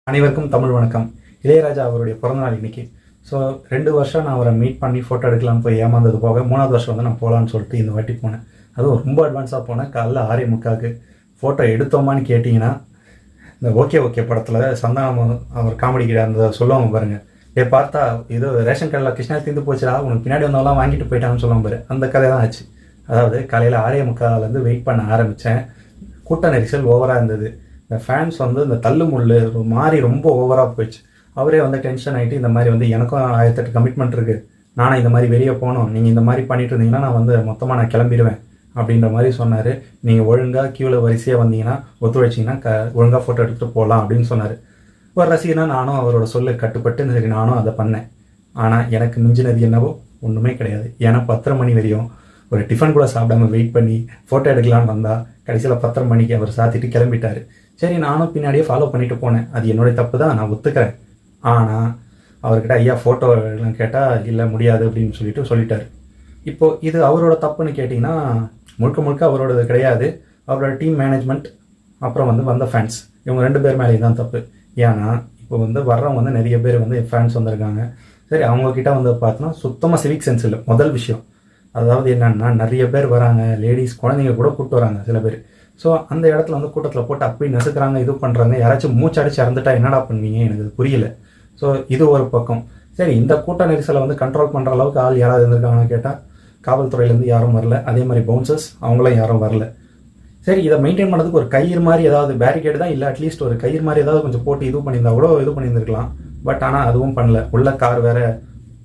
அனைவருக்கும் தமிழ் வணக்கம். இளையராஜா அவருடைய பிறந்தநாள் இன்னைக்கு. ஸோ 2 வருஷம் நான் அவரை மீட் பண்ணி ஃபோட்டோ எடுக்கலாம்னு போய் ஏமாந்தது போக 3வது வருஷம் வந்து நான் போகலான்னு சொல்லிட்டு இந்த வாட்டி போனேன். அதுவும் ரொம்ப அட்வான்ஸாக போனேன். காலைல 6:45 ஃபோட்டோ எடுத்தோமான்னு கேட்டிங்கன்னா, இந்த ஓகே ஓகே படத்தில் சந்தானம் அவர் காமெடிக்கிற அந்த சொல்லுவாங்க பாருங்கள், பார்த்தா ஏதோ ரேஷன் கடையில் கிருஷ்ணா தீர்ந்து போச்சுடா, உனக்கு பின்னாடி வந்தவங்களாம் வாங்கிட்டு போயிட்டான்னு சொல்லுவாங்க பாரு, அந்த கதை தான் ஆச்சு. அதாவது காலையில் 6:45 வெயிட் பண்ண ஆரம்பித்தேன். கூட்ட நெரிசல் ஓவராக இருந்தது. இந்த ஃபேன்ஸ் வந்து இந்த தள்ளு முள்ளு ஒரு மாதிரி ரொம்ப ஓவராக போயிடுச்சு. அவரே வந்து டென்ஷன் ஆகிட்டு, இந்த மாதிரி வந்து எனக்கும் 1008 கமிட்மெண்ட் இருக்குது, நானும் இந்த மாதிரி வெளியே போகணும், நீங்கள் இந்த மாதிரி பண்ணிட்டு இருந்தீங்கன்னா நான் வந்து மொத்தமாக நான் கிளம்பிடுவேன் அப்படின்ற மாதிரி சொன்னார். நீங்கள் ஒழுங்காக க்யூவில் வரிசையாக வந்தீங்கன்னா ஒத்துழைச்சிங்கன்னா ஒழுங்காக ஃபோட்டோ எடுத்துகிட்டு போகலாம் அப்படின்னு சொன்னார். ஒரு ரசிகனா நானும் அவரோட சொல்ல கட்டுப்பட்டு சரி நானும் அதை பண்ணேன். ஆனால் எனக்கு மிஞ்சினது என்னவோ ஒன்றுமே கிடையாது. ஏன்னா 10:30 மணி வரையும் ஒரு டிஃபன் கூட சாப்பிடாம வெயிட் பண்ணி ஃபோட்டோ எடுக்கலான்னு வந்தால் கடைசியில் 10:30 மணிக்கு அவர் சாத்திட்டு கிளம்பிட்டார். சரி நானும் பின்னாடியே ஃபாலோ பண்ணிட்டு போனேன். அது என்னுடைய தப்பு தான், நான் ஒத்துக்கிறேன். ஆனால் அவர்கிட்ட ஐயா ஃபோட்டோ எல்லாம் கேட்டால் இல்லை முடியாது அப்படின்னு சொல்லிட்டார். இப்போது இது அவரோட தப்புன்னு கேட்டிங்கன்னா முழுக்க முழுக்க அவரோடது கிடையாது. அவரோட டீம் மேனேஜ்மெண்ட் அப்புறம் வந்து வந்த ஃபேன்ஸ், இவங்க 2 பேர் மேலேயும் தான் தப்பு. ஏன்னா இப்போ வந்து வர்றவங்க வந்து நிறைய பேர் வந்து ஃபேன்ஸ் வந்திருக்காங்க. சரி அவங்கக்கிட்ட வந்து பார்த்தோன்னா சுத்தமாக சிவிக் சென்ஸ் இல்லை. முதல் விஷயம் அதாவது என்னென்னா, நிறைய பேர் வராங்க, லேடிஸ் குழந்தைங்க கூட கூப்பிட்டு வராங்க சில பேர். ஸோ அந்த இடத்துல வந்து கூட்டத்தில் போட்டு அப்படி நசுக்கிறாங்க, இது பண்ணுறாங்க. யாராச்சும் மூச்சடிச்சு இறந்துட்டா என்னடா பண்ணுவீங்க, எனக்கு புரியல. ஸோ இது ஒரு பக்கம். சரி இந்த கூட்ட நெரிசலை வந்து கண்ட்ரோல் பண்ணுற அளவுக்கு ஆள் யாராவது இருந்திருக்காங்கன்னு கேட்டால் காவல்துறையிலேருந்து யாரும் வரல. அதே மாதிரி பவுன்சர்ஸ் அவங்களும் யாரும் வரல. சரி இதை மெயின்டைன் பண்ணுறதுக்கு ஒரு கயிறு மாதிரி ஏதாவது பேரிகேடு தான் இல்லை, அட்லீஸ்ட் ஒரு கயிறு மாதிரி ஏதாவது கொஞ்சம் போட்டு இது பண்ணியிருந்தா கூட இது பண்ணியிருந்துருக்கலாம். பட் ஆனால் அதுவும் பண்ணல. உள்ள கார் வேறு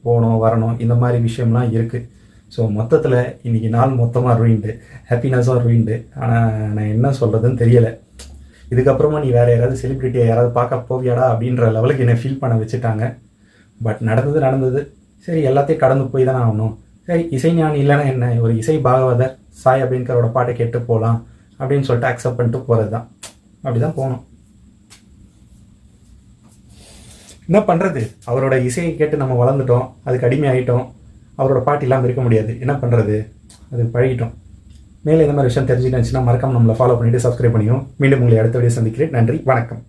போகணும் வரணும், இந்த மாதிரி விஷயம்லாம் இருக்குது. ஸோ மொத்தத்தில் இன்றைக்கி நாள் மொத்தமாக ரூயின்டு, ஹாப்பினஸாக ரூயின்டு. ஆனால் நான் என்ன சொல்கிறதுன்னு தெரியலை. இதுக்கப்புறமா நீ வேறு யாராவது செலிப்ரிட்டியை யாராவது பார்க்க போவியாடா அப்படின்ற லெவலுக்கு என்னை ஃபீல் பண்ண வச்சுட்டாங்க. பட் நடந்தது. சரி எல்லாத்தையும் கடந்து போய் தானே ஆகணும். சரி இசைஞானி இல்லைன்னா என்ன, ஒரு இசை பாகவதர் சாய் அபியன்கரோட பாட்டை கேட்டு போகலாம் அப்படின்னு சொல்லிட்டு அக்செப்ட் பண்ணிட்டு போகிறது தான். அப்படி தான் போகணும். என்ன பண்ணுறது, அவரோட இசையை கேட்டு நம்ம வளர்ந்துட்டோம், அதுக்கு அடிமை ஆகிட்டோம். அவரோட பாட்டு இல்லாமல் இருக்க முடியாது. என்ன பண்ணுறது, அது பழகிட்டோம். மேலே இந்த மாதிரி விஷயம் தெரிஞ்சுக்கிட்டுச்சுன்னா மறக்காம நம்மளை ஃபாலோ பண்ணிவிட்டு சப்ஸ்கிரைப் பண்ணியும். மீண்டும் உங்களை அடுத்த வீடியோ சந்திக்கிறேன். நன்றி, வணக்கம்.